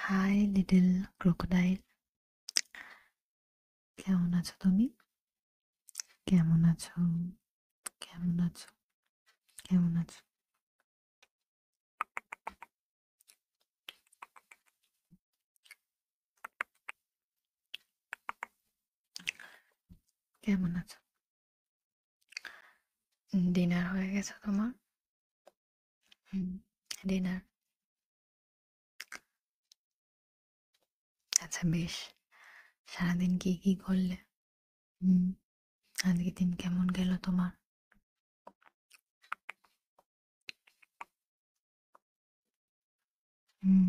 High little crocodile, কেমন আছো তুমি? কেমন আছো? কেমন আছো? কেমন আছো? কেমন আছো? ডিনার হয়ে গেছে তোমার? ডিনার। আচ্ছা, বেশ। সারাদিন কি কি করলে? হুম। আজকে দিন কেমন গেল তোমার? হুম।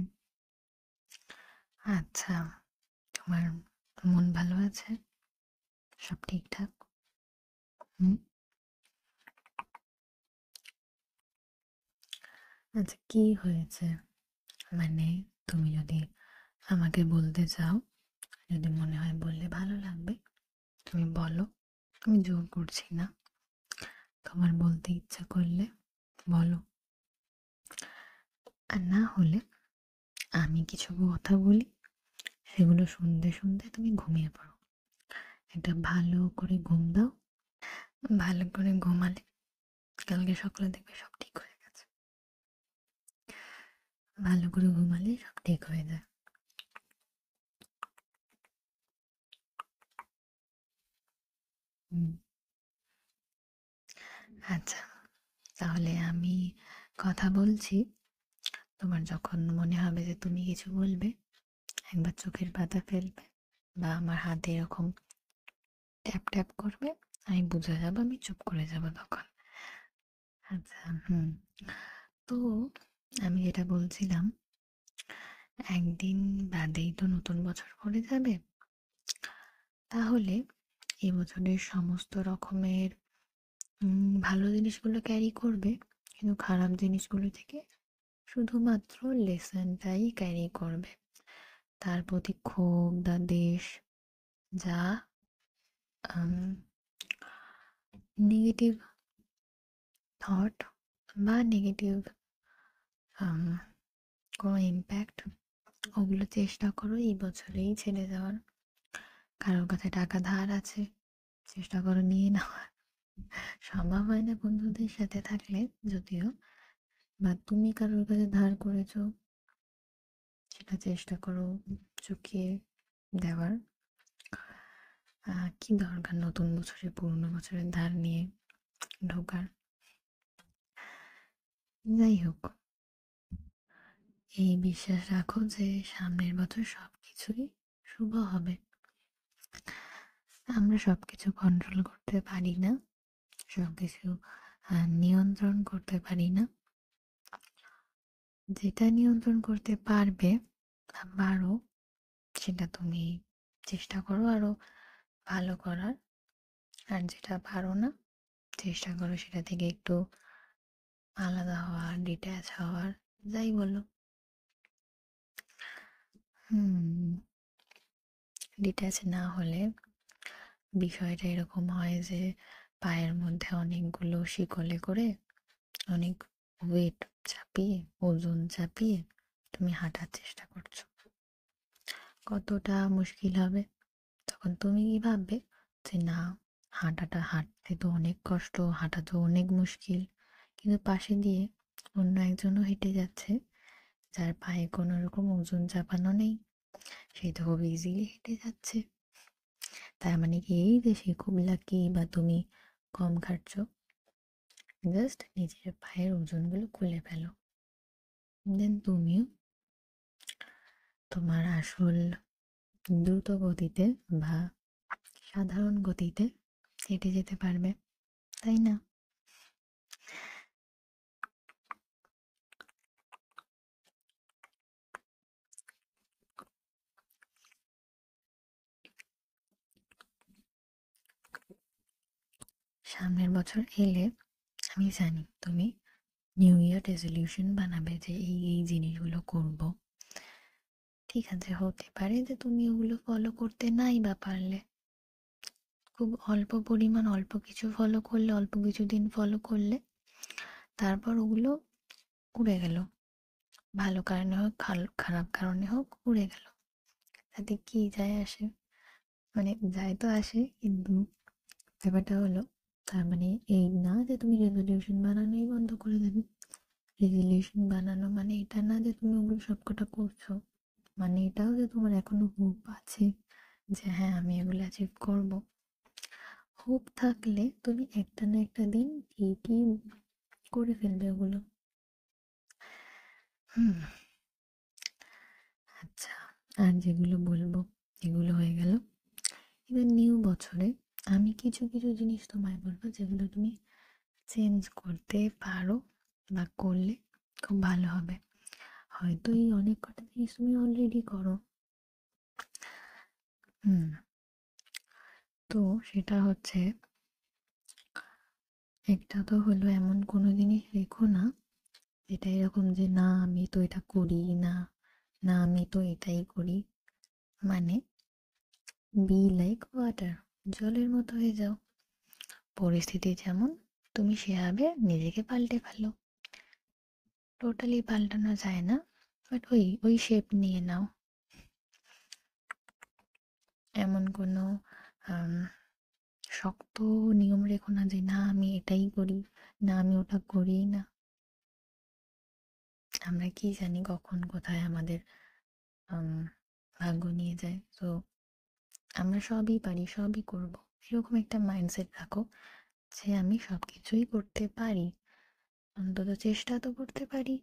আচ্ছা, তোমার মন ভালো আছে? সব ঠিকঠাক? হুম। আচ্ছা, কি হয়েছে? মানে, তুমি যদি আমাকে বলতে চাও, যদি মনে হয় বললে ভালো লাগবে, তুমি বলো। আমি জোর করছি না, তোমার বলতে ইচ্ছা করলে বলো। আর না হলে আমি কিছু কথা বলি, সেগুলো শুনতে শুনতে তুমি ঘুমিয়ে পড়ো। একটা ভালো করে ঘুম দাও। ভালো করে ঘুমালে কালকে সকালে দেখবে সব ঠিক হয়ে গেছে। ভালো করে ঘুমালে সব ঠিক হয়ে যায়। হুম। আচ্ছা, তাহলে আমি কথা বলছি। তোমার যখন মনে হবে যে তুমি কিছু বলবে, একবার চোখের পাতা ফেলবে বা আমার হাতে এরকম ট্যাপ ট্যাপ করবে, আমি বুঝে যাবো, আমি চুপ করে যাব তখন। আচ্ছা, হুম। তো আমি যেটা বলছিলাম, একদিন বাদেই তো নতুন বছর পড়ে যাবে। তাহলে এবছরের সমস্ত রকমের ভালো জিনিসগুলো ক্যারি করবে, কিন্তু খারাপ জিনিসগুলো থেকে শুধুমাত্র লেসনটাই ক্যারি করবে। তার প্রতি ক্ষোভ বা দেশ, যা নেগেটিভ থট বা নেগেটিভ কোনো ইম্প্যাক্ট, ওগুলো চেষ্টা করো এই বছরেই ছেড়ে যাওয়ার। কারোর কাছে টাকা ধার আছে, চেষ্টা করো নিয়ে নেওয়ার। সম্ভব হয় না বন্ধুদের সাথে থাকলে, যদিও, বা তুমি কারোর কাছে ধার করেছো, সেটা চেষ্টা করো চুকিয়ে দেওয়ার। কি দরকার নতুন বছরে পুরনো বছরের ধার নিয়ে ঢোকার? যাই হোক, এই বিশ্বাস রাখো যে সামনের বছর সবকিছুই শুভ হবে। আমরা সবকিছু কন্ট্রোল করতে পারি না, সবকিছু নিয়ন্ত্রণ করতে পারি না। যেটা নিয়ন্ত্রণ করতে পারবে বা পারো, সেটা তুমি চেষ্টা করো আরো ভালো করার। আর যেটা পারো না, চেষ্টা করো সেটা থেকে একটু আলাদা হওয়ার, ডিট্যাচ হওয়ার, যাই বলো। ডিট্যাচ না হলে বিষয়টা এরকম হয় যে পায়ের মধ্যে অনেকগুলো শিকলে করে, অনেক ওয়েট চাপিয়ে, ওজন চাপিয়ে তুমি হাঁটার চেষ্টা করছো। কতটা মুশকিল হবে। তখন তুমি কি ভাববে যে না, হাঁটতে তো অনেক কষ্ট, হাঁটা তো অনেক মুশকিল। কিন্তু পাশে দিয়ে অন্য একজনও হেঁটে যাচ্ছে, যার পায়ে কোনো রকম ওজন চাপানো নেই, সে তো খুব ইজিলি হেঁটে যাচ্ছে। তার মানে কি এই যে সে খুব লাকি বা তুমি কম খাটছো? জাস্ট নিজের পায়ের ওজনগুলো খুলে ফেলো, দেন তুমিও তোমার আসল দ্রুত গতিতে বা সাধারণ গতিতে হেঁটে যেতে পারবে, তাই না? সামনের বছর এলে আমি জানি তুমি নিউ ইয়ার রেজলিউশন বানাবে যে এই এই জিনিসগুলো করব। ঠিক আছে, হতে পারে যে তুমি ওগুলো ফলো করতে নাই বা পারলে, খুব অল্প পরিমাণ, অল্প কিছু ফলো করলে, অল্প কিছু দিন ফলো করলে, তারপর ওগুলো উড়ে গেল। ভালো কারণে হোক খারাপ কারণে হোক উড়ে গেল, তাতে কি যায় আসে? মানে যায় তো আসে, কিন্তু ব্যাপারটা হলো, তার মানে এই না যে তুমি রেজলিউশন বানানোই বন্ধ করে দেবে। রেজলিউশন বানানো মানে এটা না যে তুমি ওগুলো সবকটা করছো, মানে এটাও যে তোমার এখনো হোপ আছে যে হ্যাঁ আমি এগুলো অ্যাচিভ করব। হোপ থাকলে তুমি একটা না একটা দিন ঠিকই করে ফেলবে ওগুলো। হুম। আচ্ছা, আর যেগুলো বলবো এগুলো হয়ে গেল। এবার নিউ বছরে আমি কিছু কিছু জিনিস তোমায় বলবো যেগুলো তুমি চেঞ্জ করতে পারো বা করলে খুব ভালো হবে। হয়তো এই অনেক কটা জিনিস তুমি অলরেডি করো। হুম। তো সেটা হচ্ছে, একটা তো হলো এমন কোনো জিনিস রেখো না যেটা এরকম যে না আমি তো এটা করি না, না আমি তো এটাই করি। মানে বি লাইক ওয়াটার, জলের মতো হয়ে যাও। পরিস্থিতি যেমন তুমি সেভাবে নিজেকে পাল্টে ফেলো। টোটালি পাল্টানো যায় না, বাট ওই ওই শেপ নিয়ে নাও। এমন কোনো আম, শক্ত নিয়ম রেখো না যে না আমি এটাই করি, না আমি ওটা করি না। আমরা কি জানি কখন কোথায় আমাদের আম, ভাগ্য নিয়ে যায়। তো আমরা সবই পারি, সবই করব, এরকম একটা মাইন্ডসেট রাখো যে আমি সব কিছুই করতে পারি, অন্তত চেষ্টা তো করতে পারি।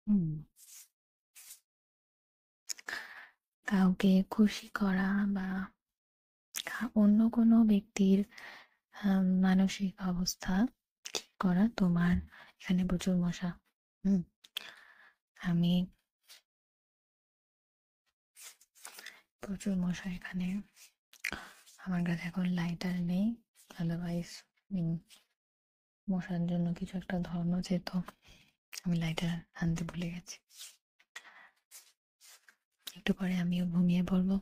হুম। কাউকে খুশি করা বা অন্য কোনো ব্যক্তির মানসিক অবস্থা ঠিক করা, তোমার এখানে প্রচুর মশা। হুম। আমি প্রচুর মশা এখানে, আমার কাছে এখন লাইটার নেই, আদারওয়াইজ মশার জন্য কিছু একটা ধরানো যেত। আমি লাইটার আনতে ভুলে গেছি। একটু পরে আমিও ঘুমিয়ে পড়বো।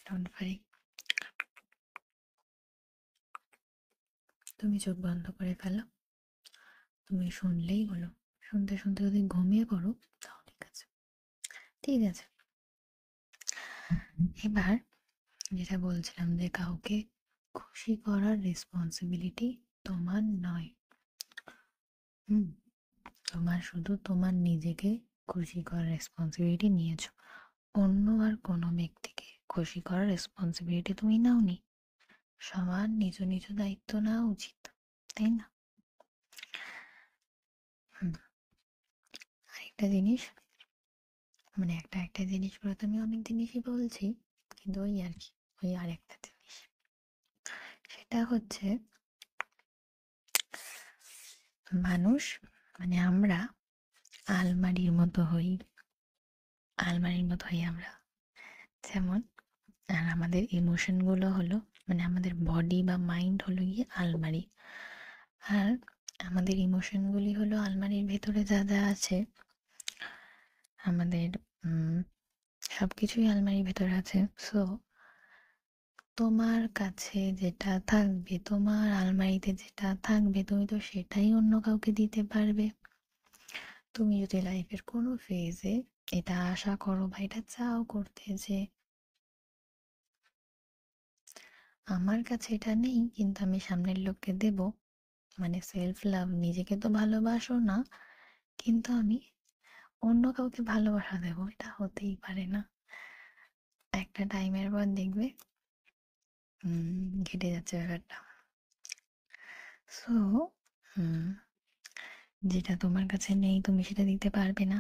Don't worry. তুমি চোখ বন্ধ করে ফেলো, তুমি শুনলেই হলো। শুনতে শুনতে যদি ঘুমিয়ে পড়ো তাও ঠিক আছে। ঠিক আছে। এবার যেটা বলছিলাম যে কাউকে খুশি করার রেসপন্সিবিলিটি তোমার নয়। হুম। তোমার শুধু তোমার নিজেকে খুশি করার রেসপন্সিবিলিটি নিয়েছো, অন্য আর কোনো ব্যক্তিকে খুশি করার রেসপন্সিবিলিটি তুমি নাওনি। সবার নিজ নিজ দায়িত্ব নেওয়া উচিত, তাই না? হুম। আরেকটা জিনিস, মানে একটা একটা জিনিস করে তো আমি অনেক জিনিসই বলছি, কিন্তু ওই আর কি, ওই আরেকটা জিনিস, সেটা হচ্ছে মানুষ, মানে আমরা আলমারির মতো হই। আলমারির মতো হই আমরা, যেমন, আর আমাদের ইমোশনগুলো হলো, মানে আমাদের বডি বা মাইন্ড হলো গিয়ে আলমারি। আর আমাদের ইমোশনগুলি হলো আলমারির ভেতরে যা যা আছে, আমাদের সব কিছুই আলমারির ভেতরে আছে। সো তোমার কাছে যেটা থাকবে, তোমার আলমারিতে যেটা থাকবে, তুমি তো সেটাই অন্য কাউকে দিতে পারবে। তুমি যদি লাইফের কোনো ফেজে এটা আশা করো বা এটা চাও করতে যে আমার কাছে এটা নেই কিন্তু আমি সামনের লোককে দেব, মানে সেলফ লাভ, নিজেকে তো ভালোবাসো না কিন্তু আমি অন্য কাউকে ভালোবাসা দেবো, এটা হতেই পারে না। একটা টাইমের পর দেখবে ঘেটে যাচ্ছে ব্যাপারটা। সো যেটা তোমার কাছে নেই তুমি সেটা দিতে পারবে না,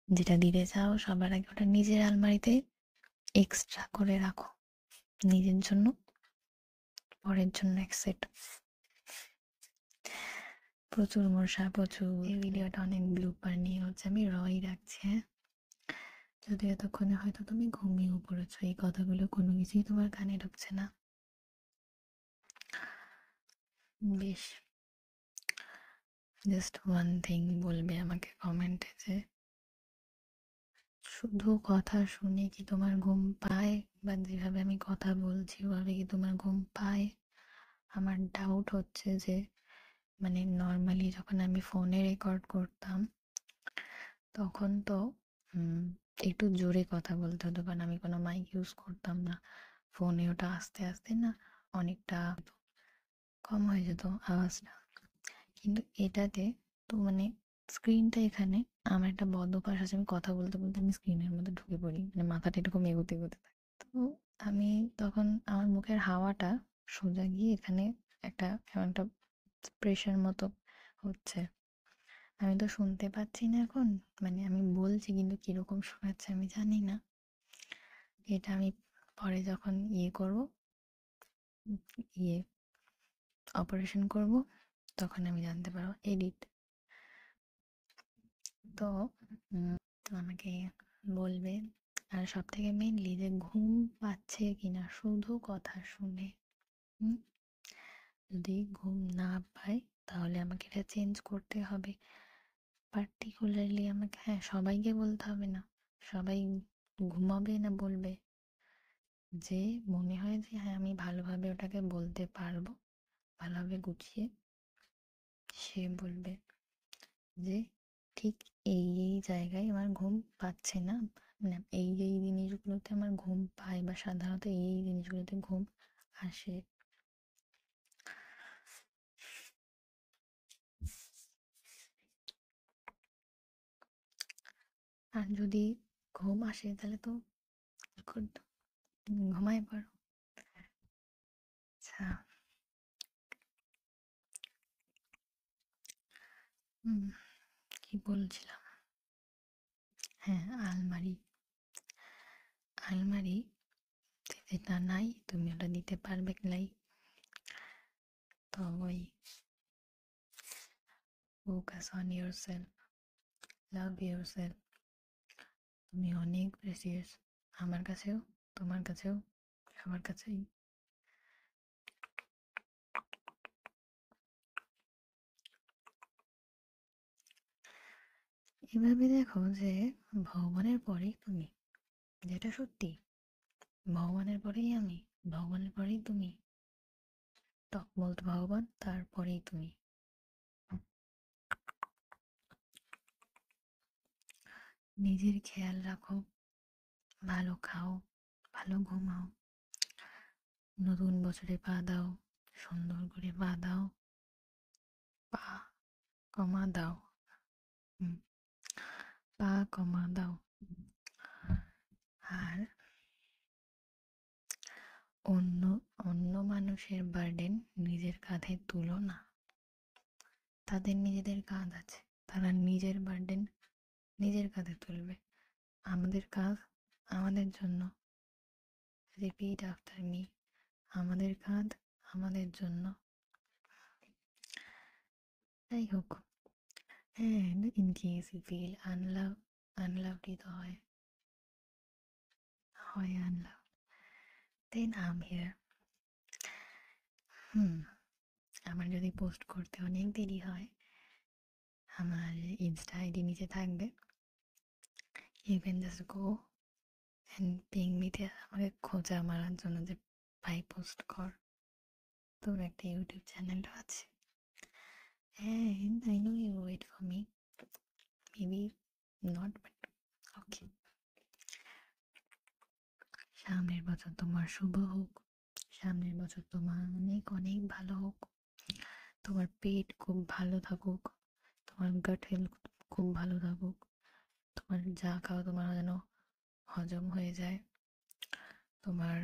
যেটা দিতে চাও সবার আগে ওটা নিজের আলমারিতে এক্সট্রা করে রাখো, নিজের জন্য, পরের জন্য এক সেট। প্রচুর মশা প্রচুর। এই ভিডিওটা অনেক ব্লুপার নিয়ে হচ্ছে, আমি রই রাখছি, হ্যাঁ। যদি এতক্ষণে হয়তো তুমি ঘুমিয়েও পড়েছো, এই কথাগুলো কোনো কিছুই তোমার কানে ঢুকছে না। বেশ, জাস্ট ওয়ান থিং বলবে আমাকে কমেন্টে, যে শুধু কথা শুনে কি তোমার ঘুম পায়? বা যেভাবে আমি কথা বলছি ওভাবে কি তোমার ঘুম পায়? আমার ডাউট হচ্ছে যে মানে নর্মালি যখন আমি ফোনে রেকর্ড করতাম তখন তো একটু জোরে কথা বলতে হতো, কারণ আমি কোনো মাইক ইউজ করতাম না। ফোনে ওটা আস্তে আস্তে না অনেকটা কম হয়ে যেত আওয়াজটা। কিন্তু এটাতে তো মানে স্ক্রিনটা এখানে, আমার একটা বদ অভ্যাস আছে, আমি কথা বলতে বলতে আমি স্ক্রিনের মধ্যে ঢুকে পড়ি, মানে মাথাটা এরকম এগোতে এগোতে থাকে। তো আমি তখন আমার মুখের হাওয়াটা সোজা গিয়ে এখানে একটা এমন একটা প্রেশার মতো হচ্ছে। আমি তো শুনতে পাচ্ছি না এখন, মানে আমি বলছি কিন্তু কিরকম শোনাচ্ছে আমি জানি না। এটা আমি পরে যখন করব, ইয়ে অপারেশন করব, তখন আমি জানতে পারবো এডিট। তো আমাকে বলবে। আর সব থেকে মেনলি যে ঘুম পাচ্ছে কিনা শুধু কথা শুনে। হুম, যদি ঘুম না পাই তাহলে আমাকে এটা চেঞ্জ করতে হবে। পার্টিকুলারলি আমাকে, হ্যাঁ, সবাইকে বলতে হবে না। সবাই ঘুমাবে না বলবে, যে মনে হয় যে হ্যাঁ আমি ভালোভাবে ওটাকে বলতে পারবো, ভালোভাবে গুছিয়ে, সে বলবে যে ঠিক এই এই জায়গায় আমার ঘুম পাচ্ছে না, মানে এই এই জিনিসগুলোতে আমার ঘুম পায়, বা সাধারণত এই এই জিনিসগুলোতে ঘুম আসে। আর যদি ঘুম আসে তাহলে তো ঘুমায় পড়ো। আচ্ছা। হুম, কি বলছিলাম? হ্যাঁ, আলমারি। আলমারি যেটা নাই তুমি ওটা দিতে পারবে নাই। তো ওই focus on your self, love your self. তুমি অনেক প্রেসিয়াস, আমার কাছেও, তোমার কাছেও, সবার কাছেই। এভাবে দেখো যে ভগবানের পরেই তুমি, যেটা সত্যি, ভগবানের পরেই আমি, ভগবানের পরেই তুমি। তো বলতো ভগবান, তারপরেই তুমি। নিজের খেয়াল রাখো, ভালো খাও, ভালো ঘুমাও, নতুন বছরে পা দাও, সুন্দর করে পা দাও, পা কমা দাও, হুম, পা কমা দাও। আর অন্য অন্য মানুষের বার্ডেন নিজের কাঁধে তুলো না। তাদের নিজেদের কাঁধ আছে, তারা নিজের বার্ডেন নিজের কাঁধে তুলবে। আমাদের কাঁধ আমাদের জন্য। রিপিট আফটার মি, আমাদের কাঁধ আমাদের জন্য। যাই হোক, and in case you feel unloved তো হয়, unloved, then I'm here. হুম, আমার যদি পোস্ট করতে অনেক দেরি হয়, আমার ইনস্টা আইডি নিচে থাকবে, you can just go and ping me there, আমাকে খোঁজা মারার জন্য যে ভাই পোস্ট কর। তোর একটা ইউটিউব চ্যানেলও আছে, and I know you wait for me, maybe not, but okay. সামনের বছর তোমার শুভ হোক, সামনের বছর তোমার অনেক অনেক ভালো হোক, তোমার পেট খুব ভালো থাকুক, তোমার গাট হেলথ খুব ভালো থাকুক, তোমার যা খাও তোমার যেন হজম হয়ে যায়, তোমার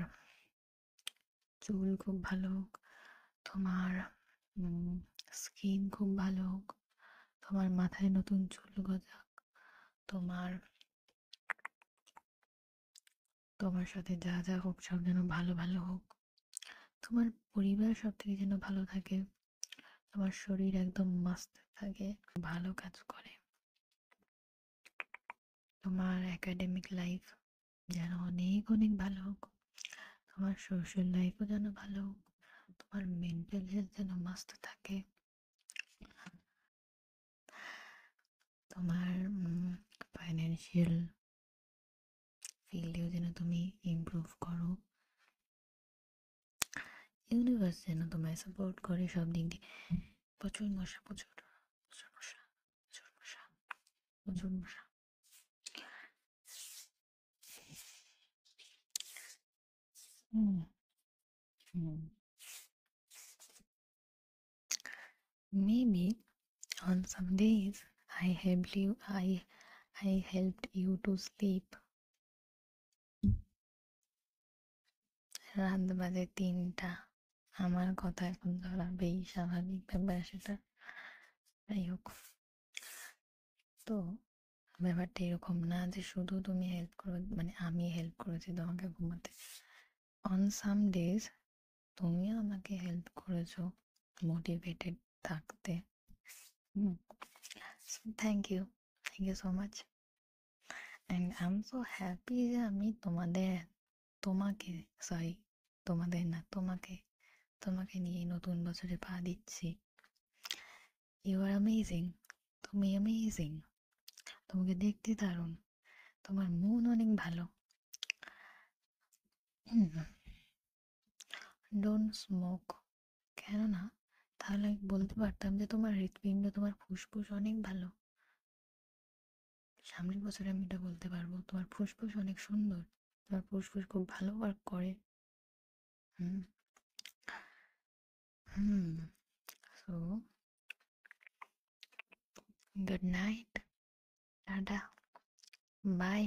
চুল খুব ভালো হোক, তোমার স্কিন খুব ভালো হোক, তোমার মাথায় নতুন চুল গজাক, তোমার তোমার সাথে যা যা হোক সব যেন ভালো ভালো হোক, তোমার পরিবার সব থেকে যেন ভালো থাকে, তোমার শরীর একদম মাস্ত থাকে, ভালো কাজ করে, তোমার একাডেমিক লাইফ যেন অনেক অনেক ভালো হোক, তোমার সোশ্যাল লাইফও যেন ভালো হোক, তোমার মেন্টাল হেলথ যেন মাস্ত থাকে, তোমার ফাইন্যান্সিয়াল, ফিল্ডেও যেন তুমি ইমপ্রুভ করো, ইউনিভার্স যেন তোমায় সাপোর্ট করে সব দিক দিয়ে। প্রচুর মশা, প্রচুর প্রচুর মশা, প্রচুর মশা, প্রচুর মশা। হুম হুম maybe on some days I helped you to sleep. রাত বাজে 3টা, আমার কথা এখন ধরাবেই, স্বাভাবিক ব্যাপার সেটা। যাই হোক, তো ব্যাপারটা এরকম না যে শুধু তুমি হেল্প করো, মানে আমি হেল্প করেছি তোমাকে ঘুমাতে। অন সাম ডেজ তুমিও আমাকে হেল্প করেছো মোটিভেটেড থাকতে। Thank you so much. And I am so happy যে আমি তোমাকে সরি তোমাদের না, তোমাকে নিয়ে নতুন বছরে পা দিচ্ছি। ইউ আর অ্যামেজিং, তুমি অ্যামেজিং, তোমাকে দেখতে দারুণ, তোমার মন অনেক ভালো। Don't smoke. কেননা তাহলে আমি বলতে পারতাম যে তোমার হৃৎপিণ্ড, তোমার ফুসফুস অনেক ভালো। সামনের বছরে আমি এটা বলতে পারবো, তোমার ফুসফুস অনেক সুন্দর, তোমার ফুসফুস খুব ভালো ওয়ার্ক করে। Hmm hmm so good night, tata, by.